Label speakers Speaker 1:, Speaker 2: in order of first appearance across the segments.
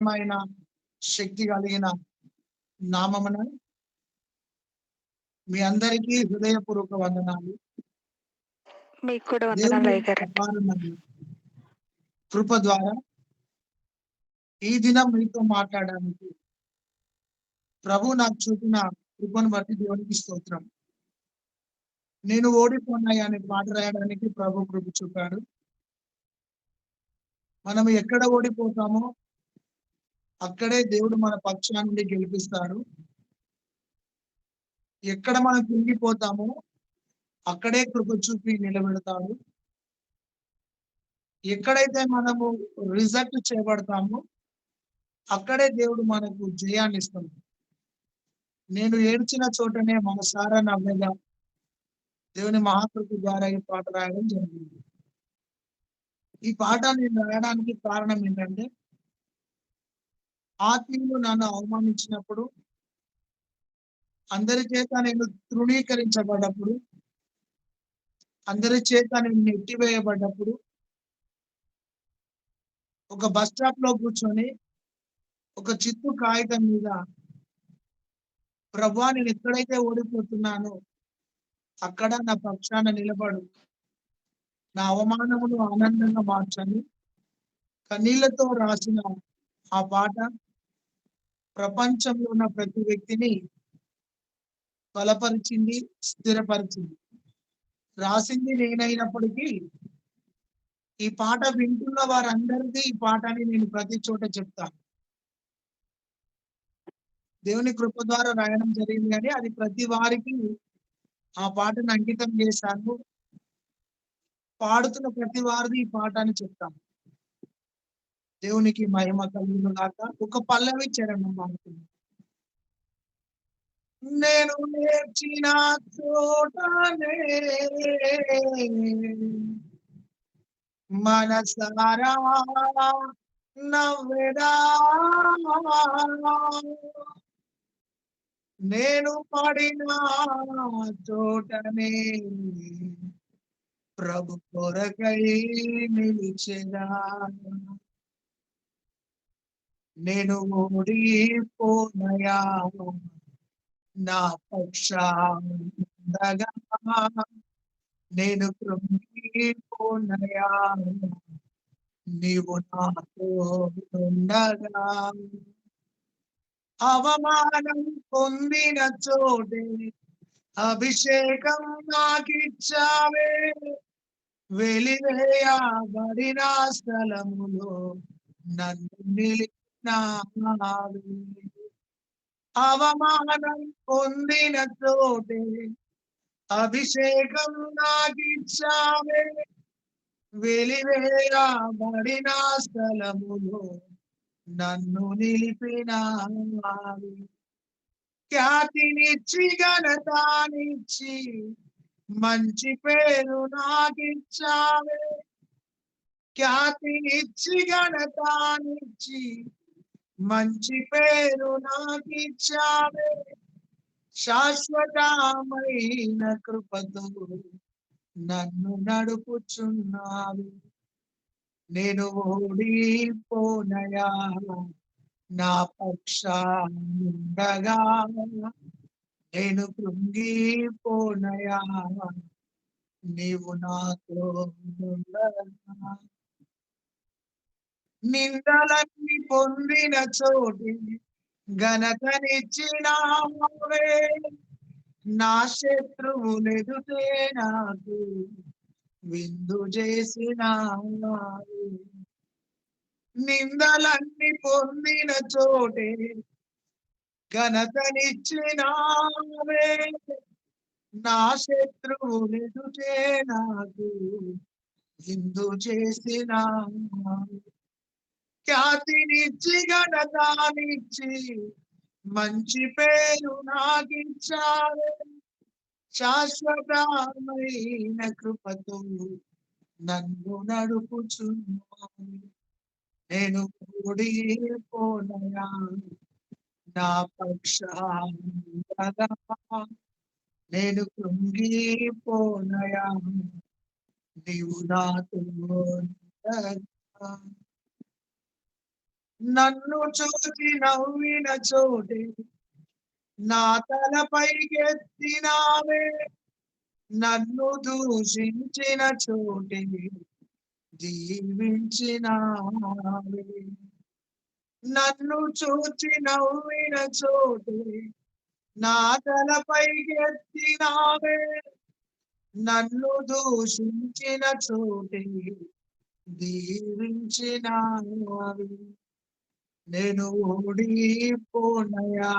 Speaker 1: శక్తి కలిగిన నామమున మీ అందరికీ హృదయపూర్వక వందనాలు.
Speaker 2: మీకు కూడా వందనాలు
Speaker 1: దేవుని
Speaker 2: అయ్యగారు.
Speaker 1: అపారమైన కృప ద్వారా ఈ దినం మీతో మాట్లాడడానికి ప్రభు నాకు చూపిన కృపను బట్టి దేవునికి స్తోత్రం. నేను ఓడిపోయినాయి అనే పాట రాయడానికి ప్రభు కృప చూపాడు. మనం ఎక్కడ ఓడిపోతామో అక్కడే దేవుడు మన పక్షాన నుండి గెలిపిస్తాడు. ఎక్కడ మనం కుంగిపోతామో అక్కడే కృప చూపి నిలబెడతాడు. ఎక్కడైతే మనము రిజెక్ట్ చేయబడతామో అక్కడే దేవుడు మనకు జయాన్ని ఇస్తాడు. నేను ఏడ్చిన చోటనే మనసారా నవ్వగా దేవుని మహాకృప ద్వారా ఈ పాట రాయడం జరిగింది. ఈ పాట నేను రాయడానికి కారణం ఏంటంటే, ఆత్మీయులు నన్ను అవమానించినప్పుడు, అందరి చేత నేను తృణీకరించబడ్డప్పుడు, అందరి చేత నేను నెట్టివేయబడ్డప్పుడు, ఒక బస్ స్టాప్ లో కూర్చొని ఒక చిత్తు కాగితం మీద ప్రభువా నేను ఎక్కడైతే ఓడిపోతున్నానో అక్కడ నా పక్షాన నిలబడు, నా అవమానమును ఆనందంగా మార్చని కన్నీళ్లతో రాసిన ఆ పాట ప్రపంచంలో ఉన్న ప్రతి వ్యక్తిని బలపరిచింది, స్థిరపరిచింది. రాసింది నేనైనప్పటికీ ఈ పాట వింటున్న వారందరికీ ఈ పాటని నేను ప్రతి చోట చెప్తాను. దేవుని కృప ద్వారా రాయడం జరిగింది, కానీ అది ప్రతి వారికి ఆ పాటను అంకితం చేశాను. పాడుతున్న ప్రతి వారిది ఈ పాట అని చెప్తాను. దేవునికి మహిమ కలుగును గాక. ఒక పల్లవి చరణం పాడుతుంది. నేను నేర్చిన చోటనే మనసారా నవ్వెదా, నేను పడిన చోటనే ప్రభు కొరకై నిలిచెదా, నేను ఓడిపోనయా నా పక్షాండగా, నేను కృంగిపోనయా నీవు నాతో ఉండగా, అవమానం పొందిన చోటే అభిషేకం నాకిచ్చావే, వెలివేయబడిన స్థలములో నన్ను నిలిపినావే. అవమానం పొందిన చోటే అభిషేకం నాకిచ్చావే, వెలివేయబడిన స్థలములో నన్ను నిలిపినావే. ఖ్యాతినిచ్చి ఘనతానిచ్చి మంచి పేరు నాకిచ్చావే, ఖ్యాతినిచ్చి ఘనతానిచ్చి మంచి పేరు నాకిచ్చావే, శాశ్వతమైన కృపతో నన్ను నడుపుచున్నావు, నేను ఓడిపోనయా నా పక్షానుండగా, నేను కృంగిపోనయా నీవు నాతో ఉండగా, నిందలన్నీ పొందిన చోటి ఘనతనిచ్చినావే, నా శత్రువులెదుటే నాకు విందు చేసినావే. నిందలన్నీ పొందిన చోటే ఘనతనిచ్చినావే, నా శత్రువులెదుటే నాకు విందు చేసినావే. ఖ్యాతినిచ్చి ఘనతానిచ్చి మంచి పేరు నాకిచ్చావే, శాశ్వతమైన కృపతో నన్ను నడుపుచున్నావు, నేను ఓడిపోనయా నా పక్షానుండగా, నేను కృంగిపోనయా నీవు నాతో ఉండగా. నన్ను చూచి నవ్విన చోటే నా తలపైకెత్తినావే, నన్ను దూషించిన చోటే దీవించినావే. నన్ను చూచి నవ్విన చోటే నా తలపైకెత్తినావే, నన్ను దూషించిన చోటే దీవించినావే. నేను ఓడిపోనయా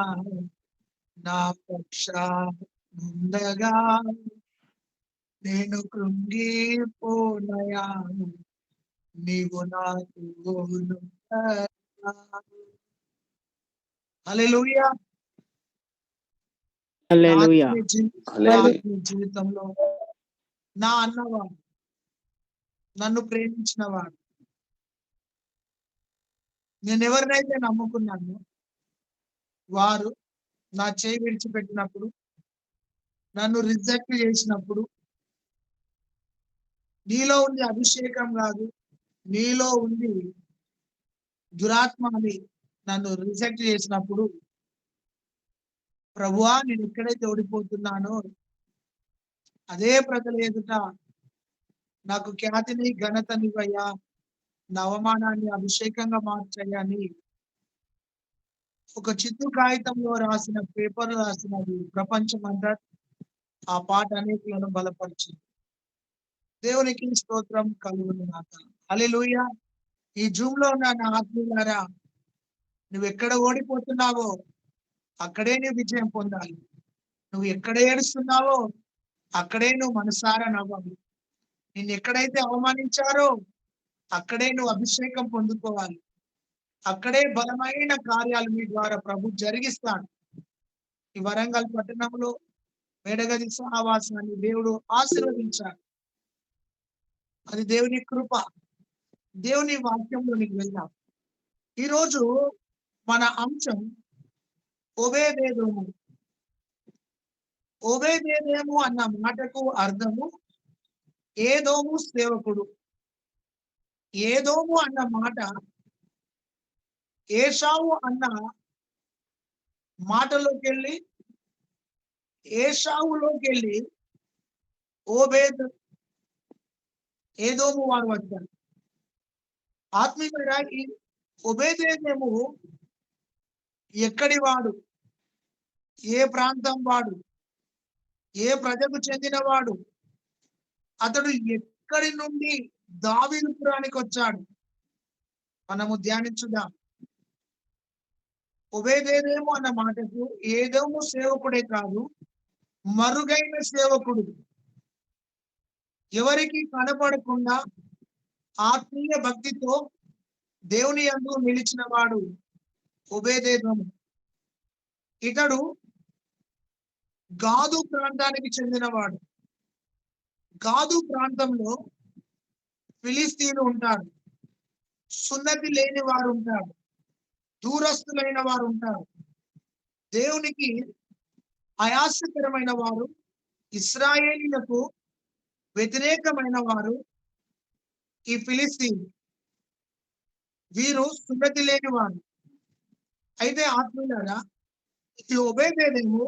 Speaker 1: నా పక్షానుండగా, నేను కృంగిపోనయా నీవు నాకు తోడుగా. హల్లెలూయా. నా
Speaker 3: హల్లెలూయా.
Speaker 1: ఆత్మీయ జీవితంలో నా అన్నవాడు, నన్ను ప్రేమించిన వాడు, నేను ఎవరినైతే నమ్ముకున్నానో వారు నా చేయి విడిచిపెట్టినప్పుడు, నన్ను రిజెక్ట్ చేసినప్పుడు, నీలో ఉంది అభిషేకం కాదు, నీలో ఉంది దురాత్మ అని నన్ను రిజెక్ట్ చేసినప్పుడు, ప్రభువా నేను ఎక్కడైతే ఓడిపోతున్నానో అదే ప్రజల ఎదుట నాకు ఖ్యాతిని ఘనతనివయ్యా, నా అవమానాన్ని అభిషేకంగా మార్చయ్యని ఒక చిత్తు కాగితంలో రాసిన, పేపర్ రాసినది ప్రపంచమంతా ఆ పాట అనేకులను బలపరిచింది. దేవునికి స్తోత్రం కలుగును గాక. హల్లెలూయా. ఈ జూమ్ లో ఉన్న నా ఆత్మీయులారా, నువ్వు ఎక్కడ ఓడిపోతున్నావో అక్కడే నువ్వు విజయం పొందాలి. నువ్వు ఎక్కడ ఏడుస్తున్నావో అక్కడే నువ్వు మనసారా నవ్వాలి. నిన్ను ఎక్కడైతే అవమానించారో అక్కడే నువ్వు అభిషేకం పొందుకోవాలి. అక్కడే బలమైన కార్యాలు మీ ద్వారా ప్రభు జరిగిస్తాడు. ఈ వరంగల్ పట్టణంలో మేడగది సహవాసాన్ని దేవుడు ఆశీర్వదించాడు. అది దేవుని కృప. దేవుని వాక్యంలోనికి వెళ్దాం. ఈరోజు మన అంశం ఓబేదేదోము. ఓబేదేదేము అన్న మాటకు అర్థము ఏదోము సేవకుడు. ఏదోము అన్న మాట ఏషావు అన్న మాటలోకి వెళ్ళి ఏషావులోకి వెళ్ళి ఓబేద్ ఏదోము వారు వచ్చారు. ఆత్మీయుడా, ఈ ఓబేదేదేము ఎక్కడి వాడు, ఏ ప్రాంతం వాడు, ఏ ప్రజకు చెందినవాడు, అతడు ఎక్కడి నుండి దావీదుపురానికి వచ్చాడు, మనము ధ్యానించుదాం. ఓబేదేదేము అన్న మాటకు ఏదోము సేవకుడే కాదు, మరుగైన సేవకుడు. ఎవరికి కనపడకుండా ఆత్మీయ భక్తితో దేవుని యందు నిలిచిన వాడు ఓబేదేదోము. ఇతడు గాదు ప్రాంతానికి చెందినవాడు. గాదు ప్రాంతంలో ఫిలిస్తీన్లు ఉంటారు, సున్నతి లేని వారు ఉంటారు, దూరస్తులైన వారు ఉంటారు, దేవునికి అయాస్యకరమైన వారు, ఇశ్రాయేలీలకు వ్యతిరేకమైన వారు ఈ ఫిలిస్తీన్. వీరు సున్నతి లేని వారు. అయితే ఆత్మీయులారా, ఈ ఓబేదేదోము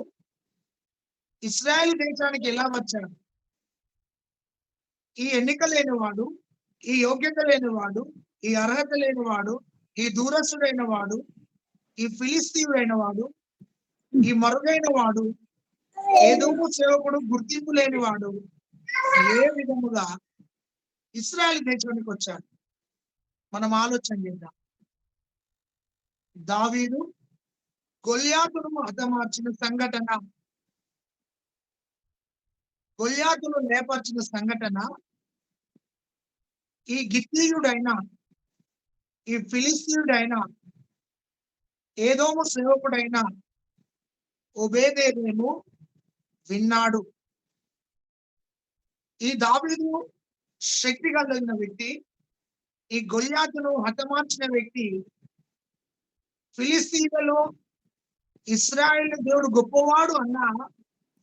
Speaker 1: ఇశ్రాయేల్ దేశానికి ఎలా వచ్చాడు? ఈ ఎన్నిక లేనివాడు, ఈ యోగ్యత లేనివాడు, ఈ అర్హత లేనివాడు, ఈ దూరస్తుడైన వాడు, ఈ ఫిలిస్తీయుడైన వాడు, ఈ మరుగైన వాడు, ఏదోము సేవకుడు, గుర్తింపు లేనివాడు ఏ విధముగా ఇశ్రాయేల్ దేశానికి వచ్చాడు? మనం ఆలోచన చేద్దాం. దావీదు గొల్యాతును హతమార్చిన సంఘటన, గొల్యాతును లేపర్చిన సంఘటన, ఈ గిత్తీయుడైన, ఈ ఫిలిస్తీయుడైన, ఏదోము సేవకుడైన ఓబేదేదోము విన్నాడు. ఈ దావీదు శక్తి కలిగిన వ్యక్తి, ఈ గొల్యాతును హతమార్చిన వ్యక్తి, ఫిలిస్తీన్లలో ఇశ్రాయేలు దేవుడు గొప్పవాడు అన్న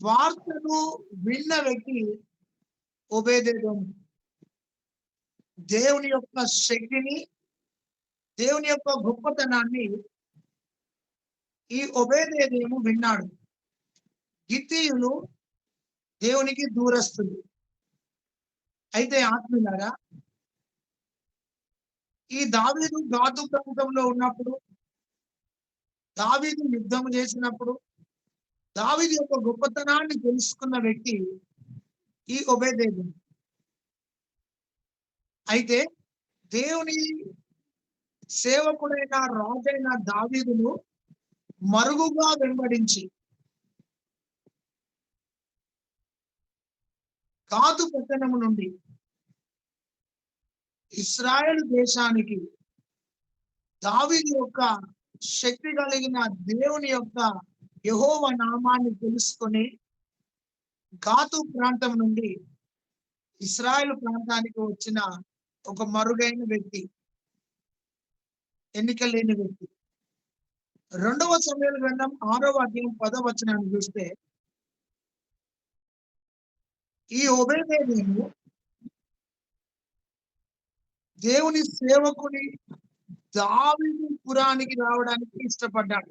Speaker 1: వార్తను విన్న వ్యక్తి ఓబేదేదోము. దేవుని యొక్క శక్తిని, దేవుని యొక్క గొప్పతనాన్ని ఈ ఒబేదేదేము విన్నాడు. గిత్తీయులు దేవునికి దూరస్తులు. అయితే ఆత్మీయులారా, ఈ దావీదు గాతు ప్రాంతంలో ఉన్నప్పుడు, దావీదు యుద్ధం చేసినప్పుడు, దావీదు యొక్క గొప్పతనాన్ని తెలుసుకున్న వ్యక్తి ఈ ఒబేదేదోము. అయితే దేవుని సేవకుడైన రాజైన దావీదును మరుగుగా వెంబడించి గాతు పట్టణము నుండి ఇశ్రాయేలు దేశానికి దావీదు యొక్క శక్తి కలిగిన దేవుని యొక్క యెహోవా నామాన్ని తెలుసుకొని గాతు ప్రాంతం నుండి ఇశ్రాయేలు ప్రాంతానికి వచ్చిన ఒక మరుగైన వ్యక్తి, ఎన్నిక లేని వ్యక్తి. 2వ సమూయేలు గ్రంథం 6వ అధ్యాయం 10వ వచనాన్ని చూస్తే, ఈ ఒబేదేదోము దేవుని సేవకుని దావీదు పురానికి రావడానికి ఇష్టపడ్డాడు.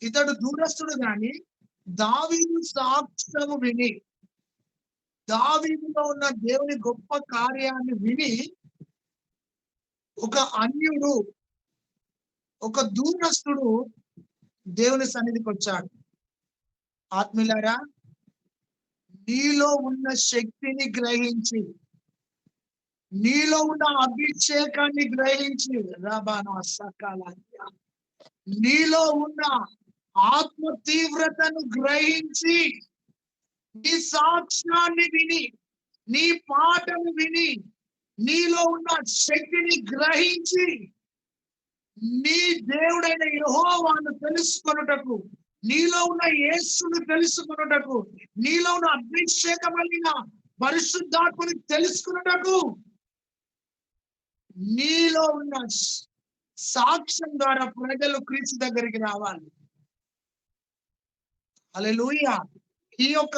Speaker 1: ఇతడు దూరస్తుడు గాని దావీదు సాక్ష్యము విని, దావీదులో ఉన్న దేవుని గొప్ప కార్యాన్ని విని, ఒక అన్యుడు, ఒక దూరస్తుడు దేవుని సన్నిధికి వచ్చాడు. ఆత్మీయులారా, నీలో ఉన్న శక్తిని గ్రహించి, నీలో ఉన్న అభిషేకాన్ని గ్రహించి, రబానా సకాల, నీలో ఉన్న ఆత్మ తీవ్రతను గ్రహించి, నీ సాక్ష్యాన్ని విని, నీ పాటను విని, నీలో ఉన్న శక్తిని గ్రహించి, నీ దేవుడైన యెహోవాను తెలుసుకొనుటకు, నీలో ఉన్న యేసును తెలుసుకొనుటకు, నీలో ఉన్న అభిషేకమైన పరిశుద్ధాత్మని తెలుసుకొనుటకు, నీలో ఉన్న సాక్ష్యం ద్వారా ప్రజలు క్రీస్తు దగ్గరికి రావాలి. హల్లెలూయా. ఈ యొక్క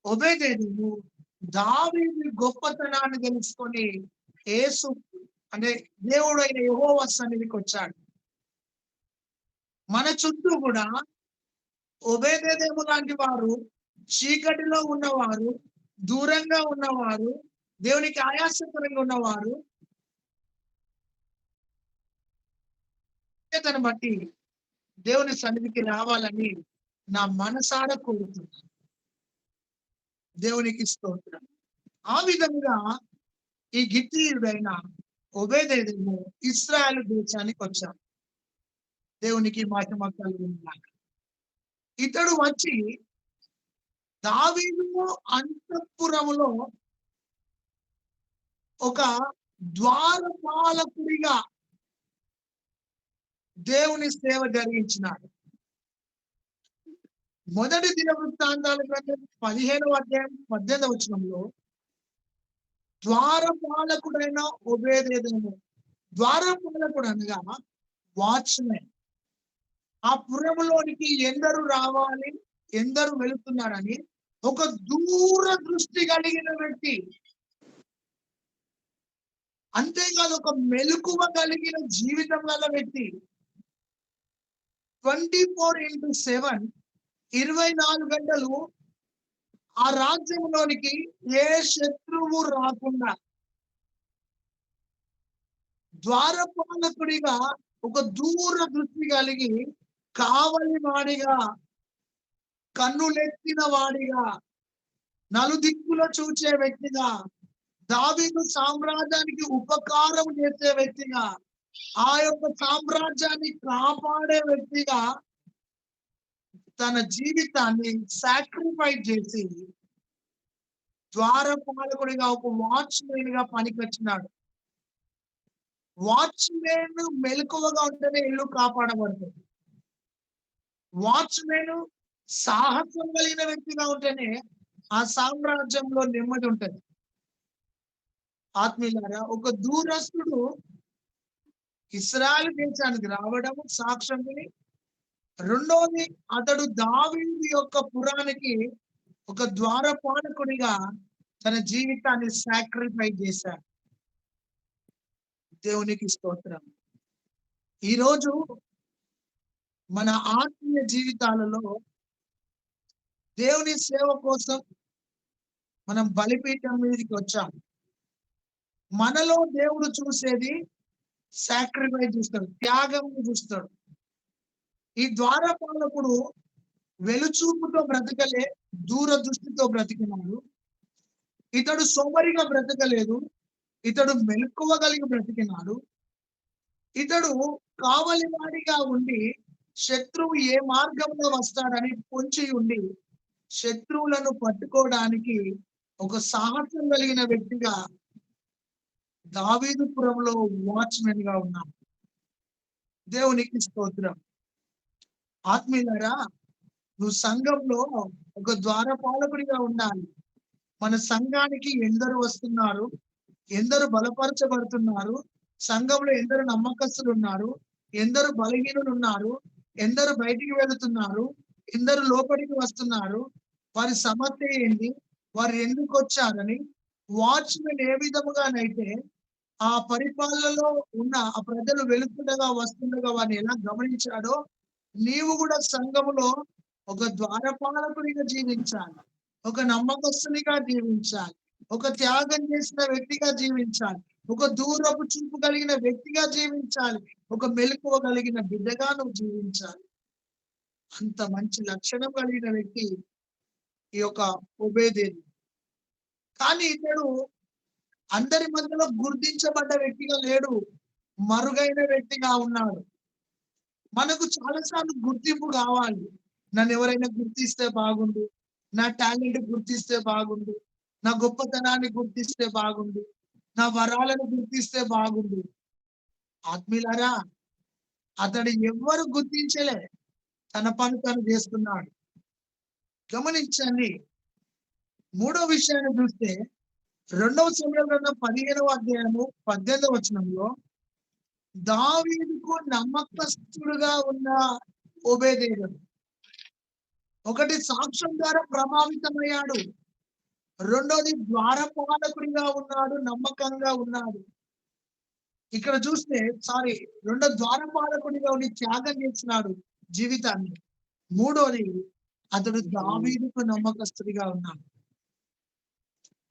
Speaker 1: ఒబేదేదోము దావీదు గొప్పతనాన్ని తెలుసుకొని యేసు అంటే దేవుడైన యెహోవా సన్నిధికి వచ్చాడు. మన చుట్టూ కూడా ఒబేదేదోము లాంటి వారు, చీకటిలో ఉన్నవారు, దూరంగా ఉన్నవారు, దేవునికి ఆయాసకరంగా ఉన్నవారు తను బట్టి దేవుని సన్నిధికి రావాలని నా మనసారా కోరుతున్నాను. దేవునికి స్తోత్రం. ఆ విధంగా ఈ గిత్తీయుడైన ఒబేదేదోము ఇశ్రాయేలు దేశానికి వచ్చాడు. దేవునికి మహిమ కలుగునుగాక. ఇతడు వచ్చి దావీదు అంతఃపురములో ఒక ద్వారపాలకుడిగా దేవుని సేవ జరిగించినాడు. మొదటి దినవృత్తాంతాల గ్రంథం 15వ అధ్యాయం 18వ వచనంలో ద్వారపాలకుడైన ఒబేదేదోము, ద్వారపాలకుడు అనగా వాచ్మెన్. ఆ పురములోనికి ఎందరు రావాలి, ఎందరు వెళుతున్నారని ఒక దూర దృష్టి కలిగిన వ్యక్తి. అంతేకాదు, ఒక మెలకువ కలిగిన జీవితం గల వ్యక్తి. 24/7 24 గంటలు ఆ రాజ్యంలోనికి ఏ శత్రువు రాకుండా ద్వారపాలకుడిగా ఒక దూర దృష్టి కలిగి, కావలి వాడిగా, కన్నులెత్తిన వాడిగా, నలుదిక్కుల చూచే వ్యక్తిగా, దావీదు సామ్రాజ్యానికి ఉపకారం చేసే వ్యక్తిగా, ఆ యొక్క సామ్రాజ్యాన్ని కాపాడే వ్యక్తిగా తన జీవితాన్ని సాక్రిఫైస్ చేసి ద్వారపాలకుడిగా, ఒక వాచ్మెన్ గా పనికొచ్చినాడు. వాచ్మెన్ మెలకువగా ఉంటేనే ఇల్లు కాపాడబడుతుంది. వాచ్మెన్ సాహసం కలిగిన వ్యక్తిగా ఉంటేనే ఆ సామ్రాజ్యంలో నెమ్మది ఉంటది. ఆత్మీయులారా, ఒక దూరస్తుడు ఇశ్రాయేలు దేశానికి రావడం సాక్ష్యం విని, రెండోది అతడు దావీదు యొక్క పురానికి ఒక ద్వారపాలకుడిగా తన జీవితాన్ని సాక్రిఫైస్ చేశాడు. దేవునికి స్తోత్రం. ఈరోజు మన ఆత్మీయ జీవితాలలో దేవుని సేవ కోసం మనం బలిపీఠం మీదకి వచ్చాం. మనలో దేవుడు చూసేది సాక్రిఫైస్ చూస్తాడు, త్యాగం చూస్తాడు. ఈ ద్వారపాలకుడు వెలుచూపుతో బ్రతకలే, దూరదృష్టితో బ్రతికినాడు. ఇతడు సోమరిగా బ్రతకలేదు, ఇతడు మెలకువ కలిగి బ్రతికినాడు. ఇతడు కావలివాడిగా ఉండి శత్రువు ఏ మార్గంలో వస్తాడని పొంచి ఉండి శత్రువులను పట్టుకోవడానికి ఒక సాహసం కలిగిన వ్యక్తిగా దావీదుపురంలో వాచ్మెన్ గా ఉన్నాడు. దేవునికి స్తోత్రం. ఆత్మీయులారా, నువ్వు సంఘంలో ఒక ద్వారపాలకుడిగా ఉండాలి. మన సంఘానికి ఎందరు వస్తున్నారు, ఎందరు బలపరచబడుతున్నారు, సంఘంలో ఎందరు నమ్మకస్తులు ఉన్నారు, ఎందరు బలహీనులు ఉన్నారు, ఎందరు బయటికి వెళుతున్నారు, ఎందరు లోపలికి వస్తున్నారు, వారి సమస్య ఏంటి, వారు ఎందుకు వచ్చారని వాచ్మెన్ ఏ విధముగానైతే ఆ పరిపాలనలో ఉన్న ఆ ప్రజలు వెళుతుండగా వస్తుండగా వారిని ఎలా గమనించాడో, నీవు కూడా సంఘములో ఒక ద్వారపాలకునిగా జీవించాలి, ఒక నమ్మకస్తునిగా జీవించాలి, ఒక త్యాగం చేసిన వ్యక్తిగా జీవించాలి, ఒక దూరపు చూపు కలిగిన వ్యక్తిగా జీవించాలి, ఒక మెలకువ కలిగిన బిడ్డగా నువ్వు జీవించాలి. అంత మంచి లక్షణం కలిగిన వ్యక్తి ఈ యొక్క ఓబేదేదోము. కానీ ఇతడు అందరి మధ్యలో గుర్తించబడ్డ వ్యక్తిగా లేడు, మరుగైన వ్యక్తిగా ఉన్నాడు. మనకు చాలాసార్లు గుర్తింపు కావాలి. నన్ను ఎవరైనా గుర్తిస్తే బాగుండు, నా టాలెంట్ గుర్తిస్తే బాగుండు, నా గొప్పతనాన్ని గుర్తిస్తే బాగుండు, నా వరాలను గుర్తిస్తే బాగుండు. ఆత్మీయులారా, అతడు ఎవ్వరు గుర్తించలే, తన పని తను చేస్తున్నాడు. గమనించండి. మూడో విషయాన్ని చూస్తే 2వ సమూయేలు గ్రంథం 15వ అధ్యాయము 18వ వచనంలో దావీదుకు నమ్మకస్తుడుగా ఉన్న ఓబేదేదోము ఒకటి సాక్ష్యం ద్వారా ప్రభావితమయ్యాడు, రెండోది ద్వారపాలకుడిగా ఉన్నాడు, నమ్మకంగా ఉన్నాడు. ఇక్కడ చూస్తే రెండో ద్వారపాలకుడిగా ఉండి త్యాగం చేసినాడు జీవితాన్ని. మూడోది అతడు దావీదుకు నమ్మకస్తుడిగా ఉన్నాడు.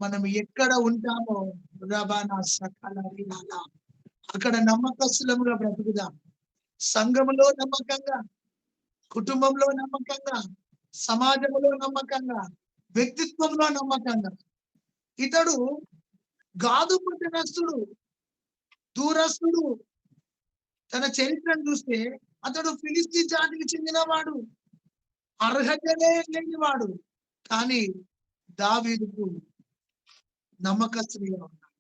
Speaker 1: మనం ఎక్కడ ఉంటామో రబానా సకల రీలాలా అక్కడ నమ్మకస్తులముగా బ్రతుకుదాం. సంఘములో నమ్మకంగా, కుటుంబంలో నమ్మకంగా, సమాజంలో నమ్మకంగా, వ్యక్తిత్వంలో నమ్మకంగా. ఇతడు గాదు పట్టణస్థుడు, దూరస్తుడు. తన చరిత్రను చూస్తే అతడు ఫిలిస్తీ జాతికి చెందినవాడు, అర్హతలే లేనివాడు. కానీ దావీదుకు నమ్మకస్తుడిగా ఉన్నాడు.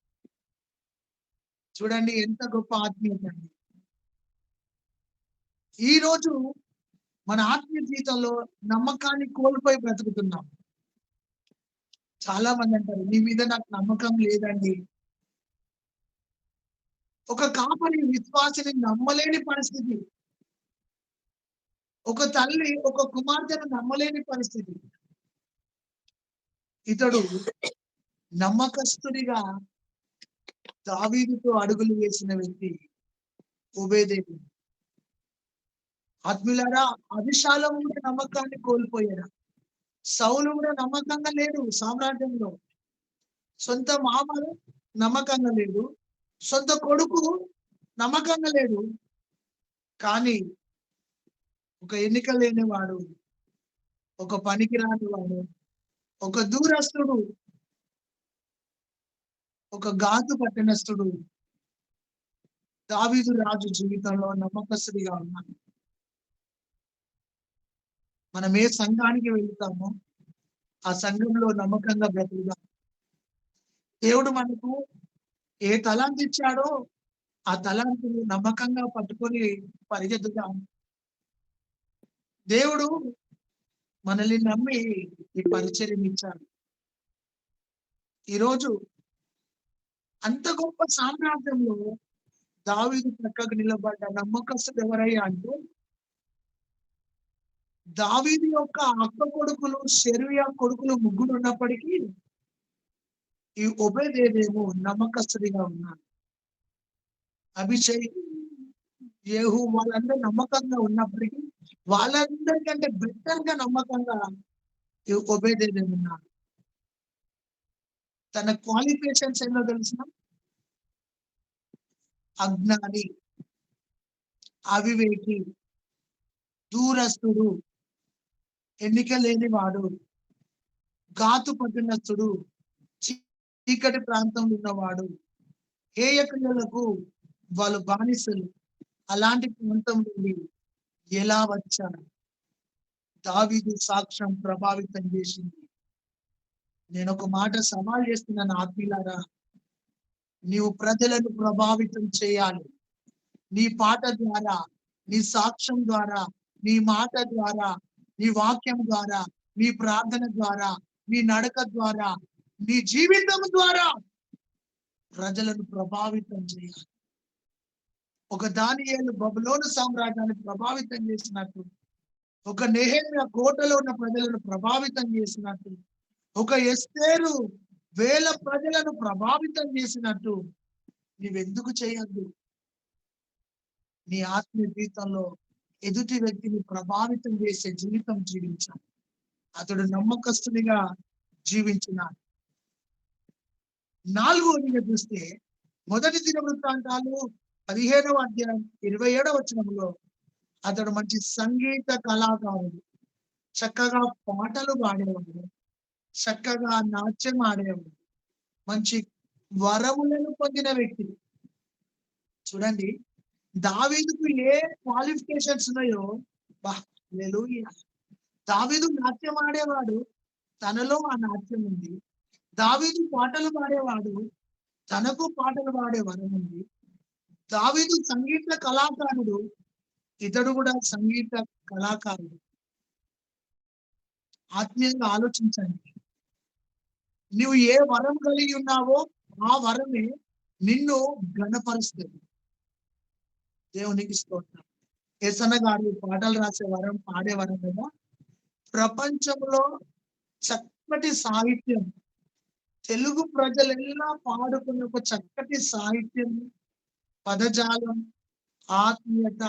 Speaker 1: చూడండి ఎంత గొప్ప ఆత్మీయత అండి. ఈ రోజు మన ఆత్మీయ జీవితంలో నమ్మకాన్ని కోల్పోయి బ్రతుకుతున్నాం. చాలా మంది అంటారు, నీ మీద నాకు నమ్మకం లేదండి. ఒక కాపరి విశ్వాసిని నమ్మలేని పరిస్థితి, ఒక తల్లి ఒక కుమార్తెను నమ్మలేని పరిస్థితి. ఇతడు నమ్మకస్తుడిగా దావీదుతో అడుగులు వేసిన వ్యక్తి ఓబేదేదోము. ఆత్మీయులారా, అభిషాలోము కూడా నమ్మకాన్ని కోల్పోయాడు. సౌలు కూడా నమ్మకంగా లేడు సామ్రాజ్యంలో. సొంత మామలు నమ్మకంగా లేడు, సొంత కొడుకు నమ్మకంగా లేడు. కానీ ఒక ఎన్నిక లేనివాడు, ఒక పనికిరాని వాడు, ఒక దూరస్తుడు, ఒక గాతు పట్టణస్థుడు దావీదు రాజు జీవితంలో నమ్మకస్తుడిగా ఉన్నాడు. మనం ఏ సంఘానికి వెళ్తామో ఆ సంఘంలో నమ్మకంగా బ్రతుకుదాం. దేవుడు మనకు ఏ తలాంతు ఇచ్చాడో ఆ తలాంతును నమ్మకంగా పట్టుకొని పరిగెత్తుదాం. దేవుడు మనల్ని నమ్మి ఈ పరిచర్యం ఇచ్చాడు. ఈరోజు అంత గొప్ప సామ్రాజ్యంలో దావీదు పక్కకు నిలబడ్డ నమ్మకస్తుడు ఎవరయ్యా అంటే, దావీదు యొక్క అక్క కొడుకులు సెరూయా కొడుకులు ముగ్గురు ఉన్నప్పటికీ ఈ ఓబేదేదోము నమ్మకస్తుడిగా ఉన్నాడు. అభిషేక్, యేహూ వాళ్ళందరూ నమ్మకంగా ఉన్నప్పటికీ వాళ్ళందరికంటే బెటర్ గా నమ్మకంగా ఒబేదెదోము ఉన్నాడు. తన క్వాలిఫికేషన్స్ ఏందో తెలిసిన అజ్ఞాని, అవివేకి, దూరస్తుడు, ఎన్నిక లేని వాడు, ఘాతు పట్టణస్థుడు, చీకటి ప్రాంతంలో ఉన్నవాడు, హేయ క్రియలకు వాళ్ళు బానిసలు. అలాంటి ప్రాంతం నుండి ఎలా వచ్చాడు? దావీదు సాక్ష్యం ప్రభావితం చేసింది. నేను ఒక మాట సవాల్ చేస్తున్నాను ఆత్మీయులారా, నీవు ప్రజలను ప్రభావితం చేయాలి. నీ పాట ద్వారా, నీ సాక్ష్యం ద్వారా, నీ మాట ద్వారా, నీ వాక్యం ద్వారా, నీ ప్రార్థన ద్వారా, నీ నడక ద్వారా, నీ జీవితం ద్వారా ప్రజలను ప్రభావితం చేయాలి. ఒక దానియేలు బబులోను సామ్రాజ్యాన్ని ప్రభావితం చేసినట్టు, ఒక నెహెమ్యా కోటలో ఉన్న ప్రజలను ప్రభావితం చేసినట్టు, ఒక ఎస్తేరు వేల ప్రజలను ప్రభావితం చేసినట్టు నీవెందుకు చేయొద్దు? నీ ఆత్మీయ జీవితంలో ఎదుటి వ్యక్తిని ప్రభావితం చేసే జీవితం జీవించాలి. అతడు నమ్మకస్తునిగా జీవించినాడు. 4వదిగా చూస్తే మొదటి దినవృత్తాంతాలు 15వ అధ్యాయం 27వ వచనంలో అతడు మంచి సంగీత కళాకారుడు, చక్కగా పాటలు పాడేవాడు, చక్కగా నాట్యం ఆడేవాడు, మంచి వరములను పొందిన వ్యక్తి. చూడండి, దావీదుకు ఏ క్వాలిఫికేషన్స్ ఉన్నాయో, హల్లెలూయా. దావీదు నాట్యం ఆడేవాడు, తనలో ఆ నాట్యం ఉంది. దావీదు పాటలు పాడేవాడు, తనకు పాటలు పాడే వరం ఉంది. దావీదు సంగీత కళాకారుడు, ఇతడు కూడా సంగీత కళాకారుడు. ఆత్మీయంగా ఆలోచించండి. నువ్వు ఏ వరం కలిగి ఉన్నావో ఆ వరమే నిన్ను ఘనపరుస్తుంది. దేవునికి స్తోత్రం. యేసన్న గారు పాటలు రాసే వరం, పాడే వరం కదా. ప్రపంచంలో చక్కటి సాహిత్యం, తెలుగు ప్రజలెల్లా పాడుకున్న ఒక చక్కటి సాహిత్యం, పదజాలం, ఆత్మీయత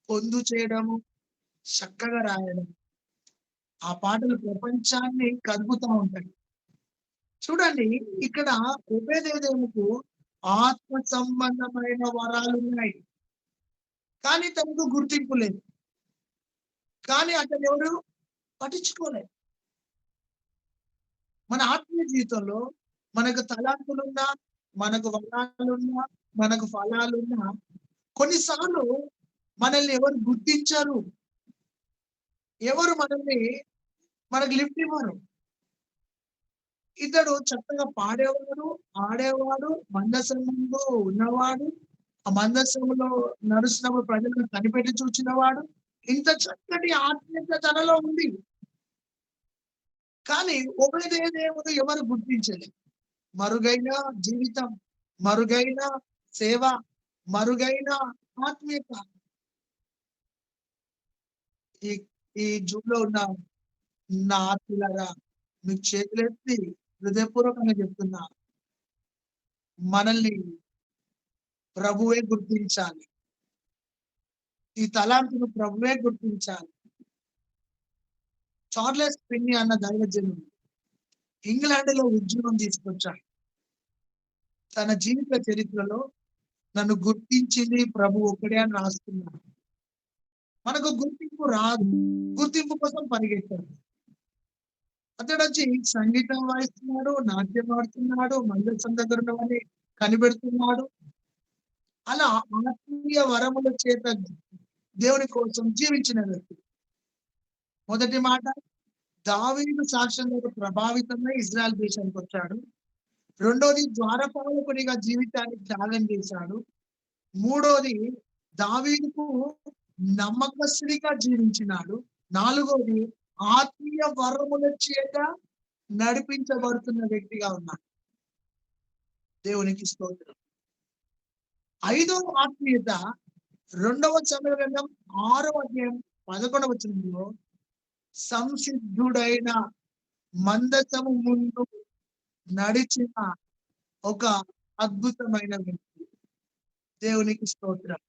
Speaker 1: పొందు చేయడము, చక్కగా రాయడం. ఆ పాటలు ప్రపంచాన్ని కదుపుతూ ఉంటాయి. చూడండి, ఇక్కడ ఒబేదెదోముకు ఆత్మ సంబంధమైన వరాలు ఉన్నాయి, కానీ తనకు గుర్తింపు లేదు. కానీ అతను ఎవరు పట్టించుకోలేదు. మన ఆత్మీయ జీవితంలో మనకు తలాంతులున్నా, మనకు వరాలున్నా, మనకు ఫలాలున్నా కొన్నిసార్లు మనల్ని ఎవరు గుర్తించరు. ఎవరు మనకు లిఫ్ట్ ఇవ్వరు. ఇతడు చక్కగా పాడేవాడు, ఆడేవాడు, మందసంలో ఉన్నవాడు, ఆ మందసంలో నడుస్తున్నప్పుడు ప్రజలను కనిపెట్టి చూచినవాడు. ఇంత చక్కటి ఆత్మీయత తనలో ఉంది. కానీ ఒబేదెదోమును ఎవరు గుర్తించలేదు. మరుగైన జీవితం, మరుగైన సేవ, మరుగైన ఆత్మీయత. ఈ ఈ జూమ్‌లో ఉన్న నా ఆత్మీయులారా, మీకు చేతులెత్తి హృదయపూర్వకంగా చెప్తున్నా, మనల్ని ప్రభువే గుర్తించాలి. ఈ తలాంతును ప్రభువే గుర్తించాలి. చార్లెస్ ఫిన్నీ అన్న దైవజనుడు ఇంగ్లాండ్‌లో ఉద్యమం తీసుకొచ్చాడు. తన జీవిత చరిత్రలో నన్ను గుర్తించింది ప్రభు ఒక్కడే అని రాసుకున్నాడు. మనకు గుర్తింపు రాదు, గుర్తింపు కోసం పరిగెత్తాడు. అతడు వచ్చి సంగీతం వాయిస్తున్నాడు, నాట్యం ఆడుతున్నాడు, మందసం దగ్గర ఉన్నవన్నీ కనిపెడుతున్నాడు. అలా ఆత్మీయ వరముల చేత దేవుని కోసం జీవించిన వ్యక్తి. మొదటి మాట, దావీదు సాక్ష్యం ద్వారా ప్రభావితమై ఇజ్రాయెల్ దేశానికి వచ్చాడు. రెండోది, ద్వారపాలకునిగా జీవితాన్ని త్యాగం చేశాడు. మూడోది, దావీదుకు నమ్మకస్తుడిగా జీవించినాడు. నాలుగోది, ఆత్మీయ వరముల చేత నడిపించబడుతున్న వ్యక్తిగా ఉన్నాడు. దేవునికి స్తోత్రం. 5వ ఆత్మీయత 2వ సమూయేలు గ్రంథం 6వ అధ్యాయం 11వ వచనంలో, సంసిద్ధుడైన మందసము ముందు నడిచిన ఒక అద్భుతమైన వ్యక్తి. దేవునికి స్తోత్రం.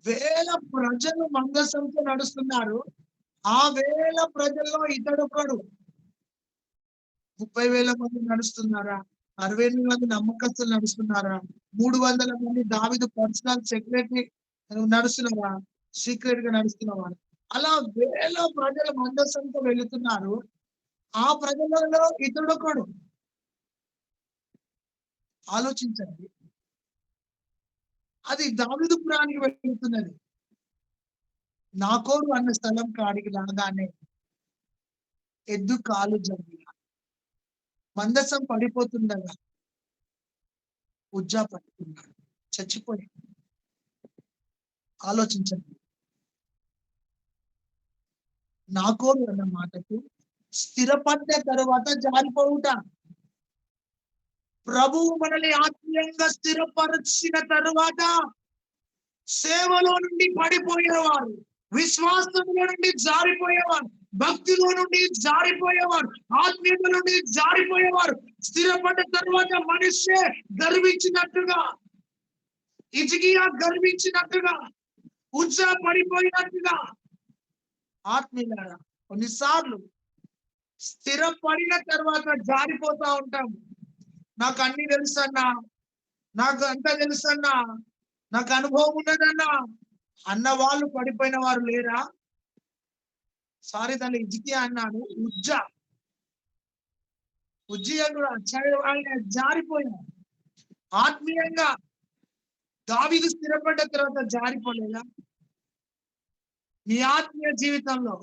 Speaker 1: వేల ప్రజలు మందసంతో నడుస్తున్నారు. ఆ వేల ప్రజల్లో ఇతడొకడు. 30,000 మంది నడుస్తున్నారా? 60,000 మంది నమ్మకస్తులు నడుస్తున్నారా? 300 మంది దావీదు పర్సనల్ సెక్రటరీ నడుస్తున్నారా? సీక్రెట్ గా నడుస్తున్నవారు. అలా వేల ప్రజలు మందసంతో వెళుతున్నారు. ఆ ప్రజలలో ఇతడొకడు. ఆలోచించండి. అది దావీదు పురానికి వెళ్తున్నది. నాకోరు అన్న స్థలం కాడికి రాగానే ఎద్దు కాలు జరిగిన మందసం పడిపోతుండగా ఉజ్జా పట్టుకున్నాడు. చచ్చిపోయాడు. ఆలోచించండి. నాకోరు అన్న మాటకు స్థిరపడ్డ తరువాత జారిపోవుట. ప్రభువు మనల్ని ఆత్మీయంగా స్థిరపరిచిన తరువాత సేవలో నుండి పడిపోయేవారు, విశ్వాసంలో నుండి జారిపోయేవారు, భక్తిలో నుండి జారిపోయేవారు, ఆత్మీయత నుండి జారిపోయేవారు స్థిరపడ్డ తరువాత మనిషే గర్వించినట్టుగా, హిజ్కియా గర్వించినట్టుగా, ఉజ్జా పడిపోయినట్టుగా ఆత్మీయులారా కొన్నిసార్లు స్థిరపడిన తర్వాత జారిపోతా ఉంటాం. నాకు అన్ని తెలుసన్నా, నాకు అంతా తెలుసన్నా, నాకు అనుభవం ఉన్నదన్నా అన్న వాళ్ళు పడిపోయిన వారు లేరా? సారీ, దాన్ని హిజ్కియా అన్నాను. ఉజ్జియా కూడా ఆయన జారిపోయాడు. ఆత్మీయంగా దావీదు స్థిరపడ్డ తర్వాత జారిపోలేదా? నీ ఆత్మీయ జీవితంలో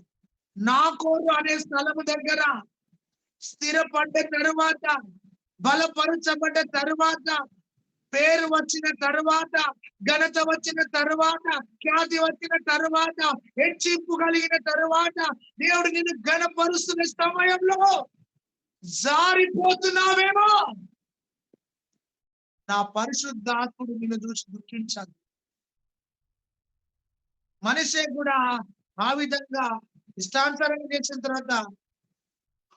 Speaker 1: నాకోరు అనే స్థలము దగ్గర స్థిరపడ్డ తరువాత, బలపరచబడ్డ తరువాత, పేరు వచ్చిన తరువాత, ఘనత వచ్చిన తరువాత, ఖ్యాతి వచ్చిన తరువాత, హెచ్చింపు కలిగిన తరువాత, దేవుడు నిన్ను ఘనపరుస్తున్న సమయంలో జారిపోతున్నావేమో. నా పరిశుద్ధాత్ముడు నిన్ను చూసి దుఃఖించాలి. మనిషే కూడా ఆ విధంగా ఇష్టానుసారంగా చేసిన తర్వాత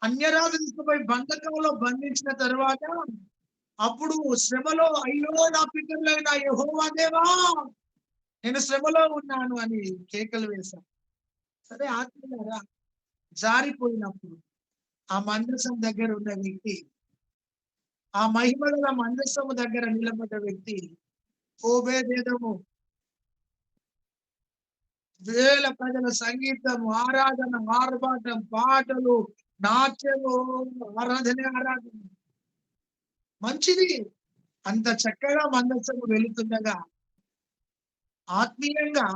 Speaker 1: అన్యరాజు తీసుకుపోయి బంధకంలో బంధించిన తర్వాత అప్పుడు శ్రమలో అయ్యో నా పితరులైన యెహోవా దేవా నేను శ్రమలో ఉన్నాను అని కేకలు వేశాను. సరే ఆత్మీయులారా, జారిపోయినప్పుడు ఆ మందసం దగ్గర ఉన్న వ్యక్తి, ఆ మహిమగల మందసము దగ్గర నిలబడ్డ వ్యక్తి ఓబేదేదోము వేల ప్రజల సంగీతం, ఆరాధన, ఆర్భాటం, పాటలు, నాట్యము, ఆరాధన మంచిది. అంత చక్కగా మందసము వెళుతుండగా ఆత్మీయంగా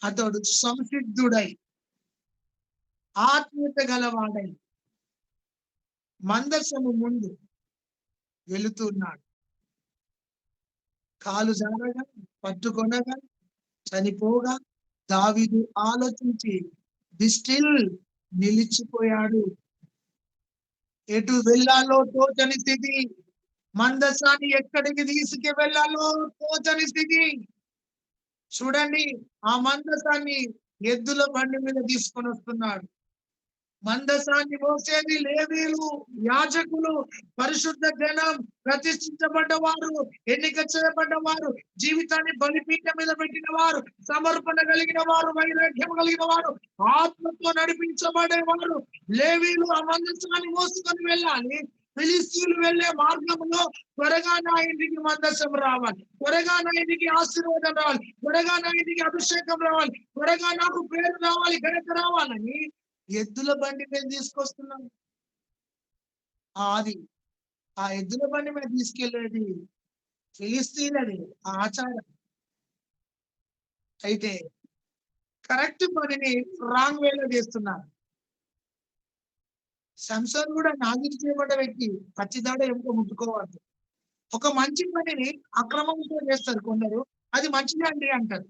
Speaker 1: అతడు సంసిద్ధుడై, ఆత్మీయత గలవాడై మందసము ముందు వెళుతున్నాడు. కాలు జారగా, పట్టుకొనగా, చనిపోగా దావీదు ఆలోచించి స్టిల్ నిలిచిపోయాడు. ఎటు వెళ్ళాలో తోచని స్థితి, మందసాన్ని ఎక్కడికి తీసుకు వెళ్ళాలో తోచని స్థితి. చూడండి, ఆ మందసాన్ని ఎద్దుల బండి మీద తీసుకొని వస్తున్నాడు. మందసాన్ని మోసేది లేవీలు, యాజకులు, పరిశుద్ధ జనం, ప్రతిష్ఠించబడ్డవారు, ఎన్నిక చేయబడ్డవారు, జీవితాన్ని బలిపీఠం మీద పెట్టిన వారు, సమర్పణ కలిగిన వారు, వైరాగ్యం కలిగిన వారు, ఆత్మతో నడిపించబడేవారు. లేవీలు ఆ మందసాన్ని మోసుకొని వెళ్ళాలి. ఫిలిస్తీయులు వెళ్లే మార్గంలో త్వరగా నా ఇంటికి మందసం రావాలి, త్వరగా నా ఇంటికి ఆశీర్వాదం రావాలి, త్వరగా నా ఇంటికి అభిషేకం రావాలి, త్వరగా నాకు పేరు రావాలి, ఘనత రావాలని ఎద్దుల బండి మీద తీసుకొస్తున్నాం. అది ఆ ఎద్దుల బండి మీద తీసుకెళ్లేది ఫిలిస్తీయులది ఆచారం. అయితే కరెక్ట్ పనిని రాంగ్ వేలో చేస్తున్నారు. సంసోన్ కూడా నాగిరి చేయబడ్డ వ్యక్తి, పచ్చిదాడ ఎముక ముట్టుకోవద్దు. ఒక మంచి పనిని అక్రమంతో చేస్తారు కొందరు, అది మంచిది అండి అంటారు.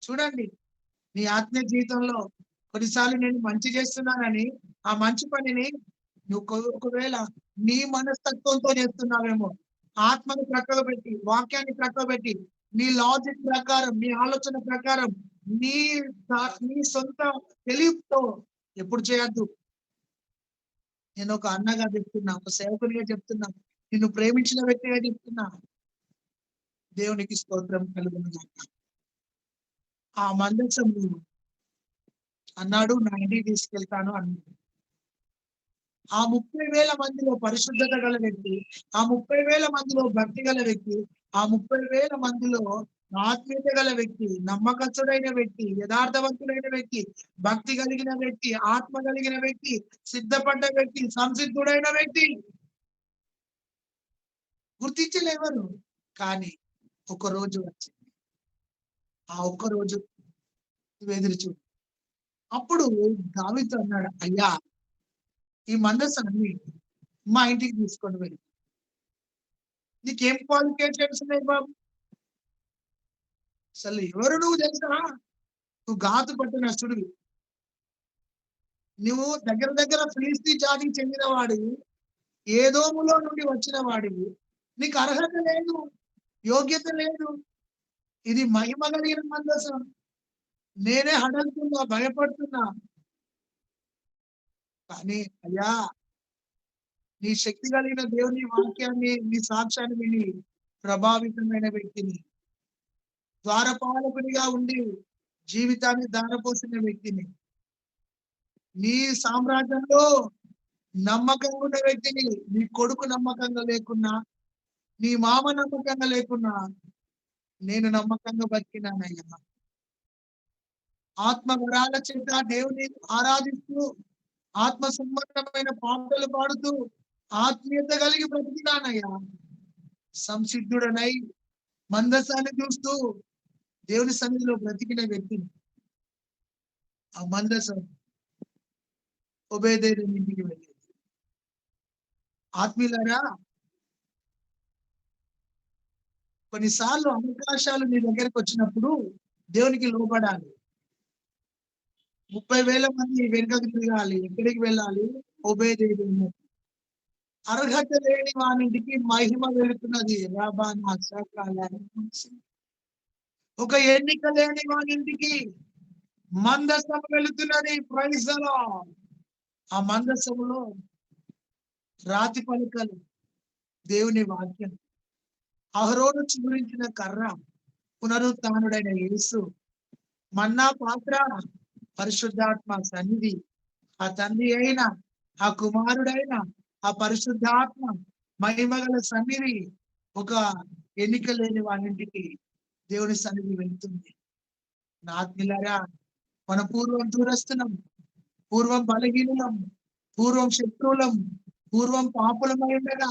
Speaker 1: చూడండి, నీ ఆత్మీయ జీవితంలో కొన్నిసార్లు నేను మంచి చేస్తున్నానని ఆ మంచి పనిని నువ్వు ఒకవేళ నీ మనస్తత్వంతో చేస్తున్నావేమో, ఆత్మని ప్రక్కన పెట్టి, వాక్యాన్ని ప్రక్కన పెట్టి, నీ లాజిక్ ప్రకారం, నీ ఆలోచన ప్రకారం, నీ నీ సొంత తెలివితో ఎప్పుడు చేయొద్దు. నేను ఒక అన్నగా చెప్తున్నా, ఒక సేవకునిగా చెప్తున్నా, నిన్ను ప్రేమించిన వ్యక్తిగా చెప్తున్నా. దేవునికి స్తోత్రం కలుగును గాక. ఆ మందసము అన్నాడు, నా ఇంటికి తీసుకెళ్తాను అన్నాడు. ఆ 30,000 మందిలో పరిశుద్ధత గల వ్యక్తి, ఆ 30,000 మందిలో భక్తి గల వ్యక్తి, ఆ 30,000 మందిలో ఆత్మీయత గల వ్యక్తి, నమ్మకస్తుడైన వ్యక్తి, యథార్థవంతుడైన వ్యక్తి, భక్తి కలిగిన వ్యక్తి, ఆత్మ కలిగిన వ్యక్తి, సిద్ధపడ్డ వ్యక్తి, సంసిద్ధుడైన వ్యక్తి గుర్తించలేవరు. కానీ ఒక రోజు వచ్చింది. ఆ ఒక్క రోజు ఎదురు చూడు. అప్పుడు దావీదు అన్నాడు, అయ్యా ఈ మందసాన్ని మా ఇంటికి తీసుకొని వెళ్ళి. నీకేం క్వాలిఫికేషన్స్ ఉన్నాయి బాబు? అసలు ఎవరు నువ్వు తెలుసా? నువ్వు గాతు పట్టినస్తుడివి. నువ్వు దగ్గర దగ్గర ఫిలిస్తీ జాతికి చెందిన వాడివి. ఏదోములో నుండి వచ్చిన వాడివి. నీకు అర్హత లేదు, యోగ్యత లేదు. ఇది మహిమ కలిగిన మందసం. నేనే హడలుతున్నా, భయపడుతున్నా. కానీ అయ్యా, నీ శక్తి కలిగిన దేవుని వాక్యాన్ని, నీ సాక్ష్యాన్ని విని ప్రభావితమైన వ్యక్తిని, ద్వారపాలకునిగా ఉండి జీవితాన్ని దారపోసిన వ్యక్తిని, నీ సామ్రాజ్యంలో నమ్మకంగా ఉన్న వ్యక్తిని. నీ కొడుకు నమ్మకంగా లేకున్నా, నీ మామ నమ్మకంగా లేకున్నా, నేను నమ్మకంగా బతికినానయ్యా. ఆత్మ వరాల చేత దేవుని ఆరాధిస్తూ, ఆత్మ సంబంధమైన పాటలు పాడుతూ, ఆత్మీయత కలిగి బ్రతికినానయ్యా. సంసిద్ధుడనై మందసాన్ని చూస్తూ దేవుని సన్నిధిలో బ్రతికిన వ్యక్తిని. ఆ మందసం ఒబేదేదోము ఇంటికి వెళ్ళింది. ఆత్మీయులారా, కొన్నిసార్లు అవకాశాలు నీ దగ్గరకు వచ్చినప్పుడు దేవునికి లోబడాలి. 30,000 మంది వెనుకకు తిరగాలి. ఎక్కడికి వెళ్ళాలి? ఒబేదేదోము. అర్హత లేని వానింటికి మహిమ వెళుతున్నది. రాబానా సకాల. ఒక ఎన్నిక లేని వానింటికి మందసం వెళుతున్నది. Praise the lord. ఆ మందసములో రాతి పలకలు, దేవుని వాక్యం, అహరోను చిగురించిన కర్ర, పునరుత్థానుడైన యేసు, మన్నా పాత్ర, పరిశుద్ధాత్మ సన్నిధి, ఆ తండ్రి అయిన, ఆ కుమారుడైన, ఆ పరిశుద్ధాత్మ మహిమగల సన్నిధి ఒక ఎన్నిక లేని వారింటికి దేవుని సన్నిధి వెళ్తుంది. నా ఆత్మీయులారా, మన పూర్వం దూరస్తులం, పూర్వం బలహీనులం, పూర్వం శత్రువులం, పూర్వం పాపులమై ఉండగా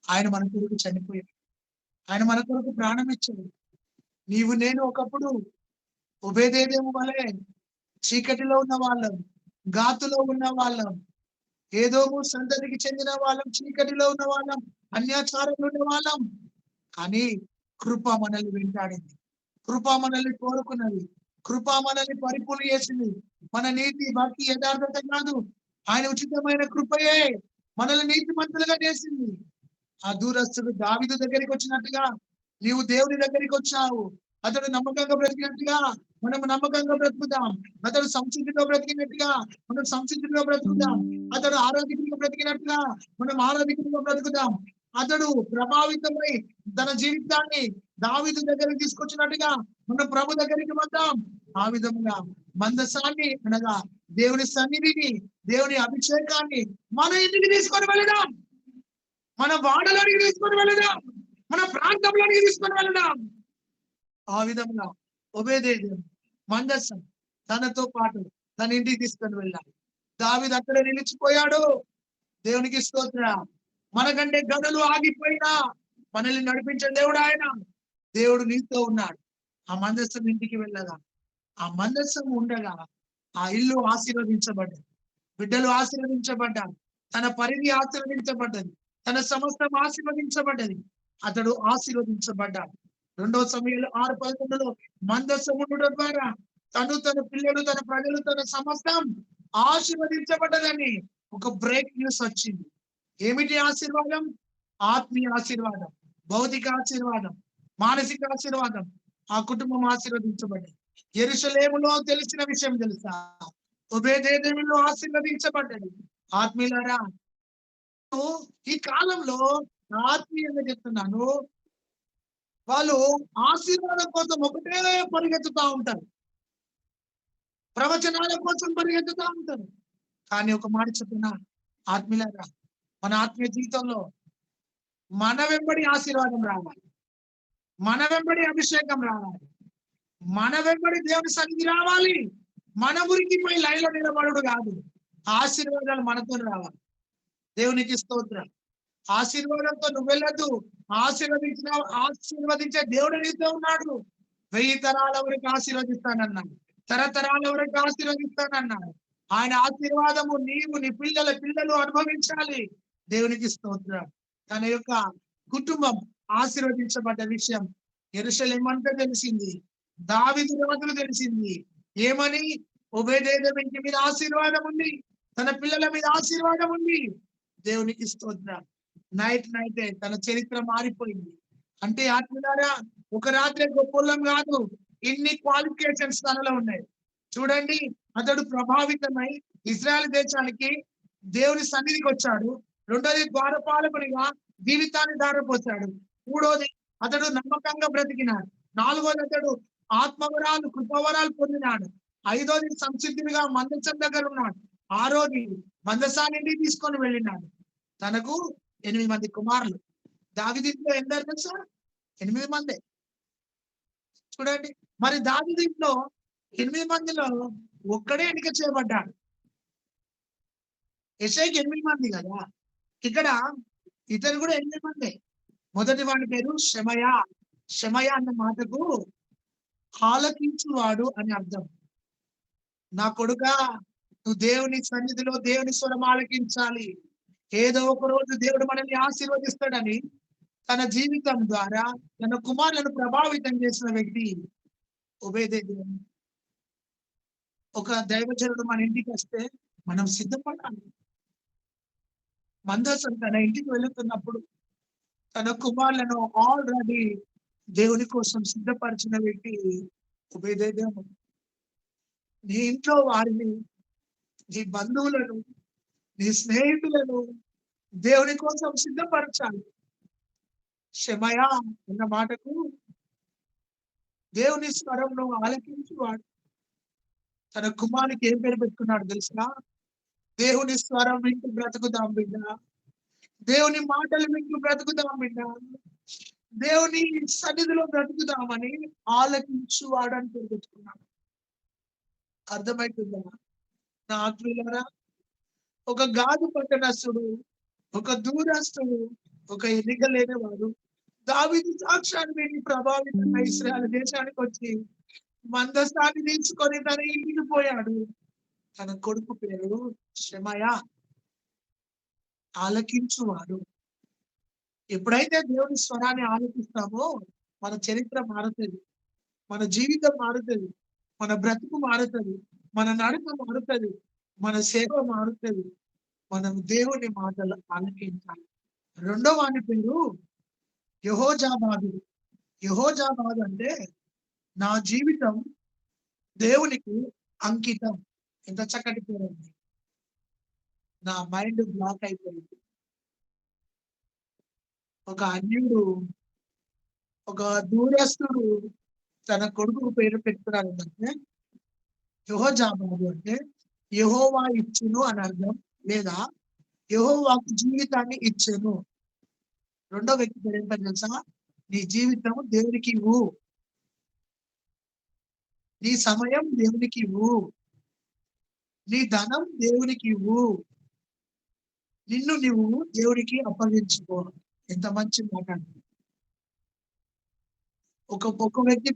Speaker 1: ఆయన మన కొరకు చనిపోయాడు. ఆయన మన కొరకు ప్రాణం ఇచ్చాడు. నీవు నేను ఒకప్పుడు ఒబేదేదోము వలె చీకటిలో ఉన్న వాళ్ళం, గాతులో ఉన్న వాళ్ళం, ఏదోము సంతతికి చెందిన వాళ్ళం, చీకటిలో ఉన్న వాళ్ళం, అన్యాచారంలో ఉన్న వాళ్ళం. కానీ కృప మనల్ని వెంటాడింది. కృప మనల్ని కోరుకున్నది. కృప మనల్ని పరిపూర్ణ చేసింది. మన నీతి, భక్తి, యథార్థత కాదు, ఆయన ఉచితమైన కృపయే మనల్ని నీతిమంతులుగా చేసింది. ఆ దూరస్తుడు దావీదు దగ్గరికి వచ్చినట్టుగా నీవు దేవుని దగ్గరికి వచ్చావు. అతడు నమ్మకంగా బ్రతికినట్టుగా మనం నమ్మకంగా బ్రతుకుదాం. అతడు సంసిద్ధిలో బ్రతికినట్టుగా మనం సంసిద్ధిలో బ్రతుకుదాం. అతడు ఆరోగ్యంగా బ్రతికినట్టుగా మనం ఆరోగ్యంగా బ్రతుకుదాం. అతడు ప్రభావితమై తన జీవితాన్ని దావీదు దగ్గరికి తీసుకొచ్చినట్టుగా మన ప్రభు దగ్గరికి వద్దాం. ఆ విధంగా మందసాన్ని అనగా దేవుని సన్నిధిని, దేవుని అభిషేకాన్ని మన ఇంటికి తీసుకొని వెళదాం. మన వాడలోనికి తీసుకొని వెళదాం. మన ప్రాంతంలోనికి తీసుకొని వెళదాం. ఆ విధంగా ఒబేదేదోము మందసం తనతో పాటు తన ఇంటికి తీసుకొని వెళ్ళాలి. దావీదు అక్కడే నిలిచిపోయాడు. దేవునికి స్తోత్రం. మనకంటే గనులు ఆగిపోయినా మనల్ని నడిపించే దేవుడు ఆయన. దేవుడు నీతో ఉన్నాడు. ఆ మందసం ఇంటికి వెళ్ళగా, ఆ మందసం ఉండగా ఆ ఇల్లు ఆశీర్వదించబడ్డది. బిడ్డలు ఆశీర్వదించబడ్డారు. తన పరిధి ఆశీర్వదించబడ్డది. తన సమస్తం ఆశీర్వదించబడ్డది. అతడు ఆశీర్వదించబడ్డాడు. 2 సమూయేలు 6:11లో మందసం ఉండడం ద్వారా తను, తన పిల్లలు, తన ప్రజలు, తన సమస్తం ఆశీర్వదించబడ్డదని ఒక బ్రేక్ న్యూస్ వచ్చింది. ఏమిటి ఆశీర్వాదం? ఆత్మీయ ఆశీర్వాదం, భౌతిక ఆశీర్వాదం, మానసిక ఆశీర్వాదం. ఆ కుటుంబం ఆశీర్వదించబడ్డది. యెరూషలేములో తెలిసిన విషయం తెలుసా? ఒబేదేదోములో ఆశీర్వదించబడ్డది. ఆత్మీయులారా, ఈ కాలంలో ఆత్మీయంగా చెప్తున్నాను. వాళ్ళు ఆశీర్వాదం కోసం ఒకటే పరిగెత్తుతా ఉంటారు. ప్రవచనాల కోసం పరిగెత్తుతా ఉంటారు. కానీ ఒక మాట చెప్తున్నా ఆత్మీయులారా, మన ఆత్మీయ జీవితంలో మన వెంబడి ఆశీర్వాదం రావాలి. మన వెంబడి అభిషేకం రావాలి. మన వెంబడి దేవుని సన్నిధి రావాలి. మన ఊరికి పోయి లైన్‌లో నిలబడుడు కాదు. ఆశీర్వాదాలు మనతో రావాలి. దేవునికి స్తోత్రం. ఆశీర్వాదంతో నువ్వెళ్ళొద్దు. ఆశీర్వదించిన ఆశీర్వదించే దేవుడు నీతో ఉన్నాడు. 1000 తరాల వరకు ఆశీర్వదిస్తానన్నాడు. తరతరాల వరకు ఆశీర్వదిస్తానన్నాడు. ఆయన ఆశీర్వాదము నీవు, నీ పిల్లల పిల్లలు అనుభవించాలి. దేవునికి స్తోత్రం. తన యొక్క కుటుంబం ఆశీర్వదించబడ్డ విషయం యెరూషలేము అంతా తెలిసింది. దావీదు రాజుకు తెలిసింది. ఏమని? ఓబేదెదోము ఇంటి మీద ఆశీర్వాదం ఉంది. తన పిల్లల మీద ఆశీర్వాదం ఉంది. దేవునికి స్తోత్రం. నైటే తన చరిత్ర మారిపోయింది. అంటే ఆత్మీయులారా, ఒక రాత్రే గొప్పోళ్ళం కాదు. ఇన్ని క్వాలిఫికేషన్స్ తనలో ఉన్నాయి. చూడండి, అతడు ప్రభావితమై ఇజ్రాయెల్ దేశానికి దేవుని సన్నిధికి వచ్చాడు. రెండోది ద్వారపాలకునిగా జీవితాన్ని దారపోసాడు. మూడోది అతడు నమ్మకంగా బ్రతికినాడు. నాలుగోది అతడు ఆత్మవరాలు కృపవరాలు పొందినాడు. ఐదోది సంసిద్ధుడిగా మందసం దగ్గర ఉన్నాడు. ఆరోది మందసాన్ని తీసుకొని వెళ్ళినాడు. తనకు 8 మంది కుమారులు. దావీదులో ఎందరు తెలుసా? 8 మందే. చూడండి, మరి దావీదులో 8 మందిలో ఒక్కడే ఎన్నిక చేయబడ్డాడు. యెషయాకి 8 మంది కదా. ఇక్కడ ఇతను కూడా 8 మందే. మొదటి వాడి పేరు షెమయా. షెమయా అన్న మాటకు ఆలకించువాడు అని అర్థం. నా కొడుకా, నువ్వు దేవుని సన్నిధిలో దేవుని స్వరం ఆలకించాలి. ఏదో ఒక రోజు దేవుడు మనల్ని ఆశీర్వదిస్తాడని తన జీవితం ద్వారా తన కుమారులను ప్రభావితం చేసిన వ్యక్తి ఓబేదెదోము. ఒక దైవజనుడు మన ఇంటికి వస్తే మనం సిద్ధపడాలి. మందసం తన ఇంటికి వెళుతున్నప్పుడు తన కుమారులను ఆల్రెడీ దేవుని కోసం సిద్ధపరిచిన వ్యక్తి ఓబేదెదోము. నీ ఇంట్లో వారిని, నీ బంధువులను, నీ స్నేహితులను దేవుని కోసం సిద్ధపరచాలి. షెమయా అన్న మాటకు దేవుని స్వరంలో ఆలకించువాడు. తన కుమారునికి ఏం పేరు పెట్టుకున్నాడు తెలుసా? దేవుని స్వరం వింటూ బ్రతుకుదాం బిడ్డ. దేవుని మాటలు వింటూ బ్రతుకుదాం బిడ్డ. దేవుని సన్నిధిలో బ్రతుకుదామని ఆలకించువాడు అని పేరు పెట్టుకున్నాడు. అర్థమవుతుందా నా ఆత్మీయులారా? ఒక గాదు పట్టణస్థుడు, ఒక దూరస్తుడు, ఒక ఎన్నిక లేనివాడు దావీదు సాక్ష్యాన్ని విని ప్రభావితంగా ఇశ్రాయేలు దేశానికి వచ్చి మందసాన్ని తీసుకొని తన ఇంటికి పోయాడు. తన కొడుకు పేరు షెమయా, ఆలకించువాడు. ఎప్పుడైతే దేవుని స్వరాన్ని ఆలకిస్తామో మన చరిత్ర మారుతుంది. మన జీవితం మారుతుంది. మన బ్రతుకు మారుతుంది. మన నడక మారుతుంది. మన సేవ మారుతుంది. మనం దేవుని మాటలు ఆలకించాలి. రెండో వాని పేరు యెహోజాబాదు. యెహోజాబాదు అంటే నా జీవితం దేవునికి అంకితం. ఎంత చక్కటి పేరండి. నా మైండ్ బ్లాక్ అయిపోయింది. ఒక అన్యుడు, ఒక దూరస్తుడు తన కొడుకు పేరు పెట్టుకున్నాడు అంటే యెహోజాబాదు అంటే యెహోవా ఇచ్చును అని అర్థం, లేదా యెహోవాకు జీవితాన్ని ఇచ్చెను. రెండో వ్యక్తి పేరు ఏంటో తెలుసా? నీ జీవితం దేవునికి ఇవ్వు. నీ సమయం దేవునికి ఇవ్వు. నీ ధనం దేవునికి ఇవ్వు. నిన్ను నువ్వు దేవునికి అప్పగించుకో. ఎంత మంచి మాట. ఒక వ్యక్తి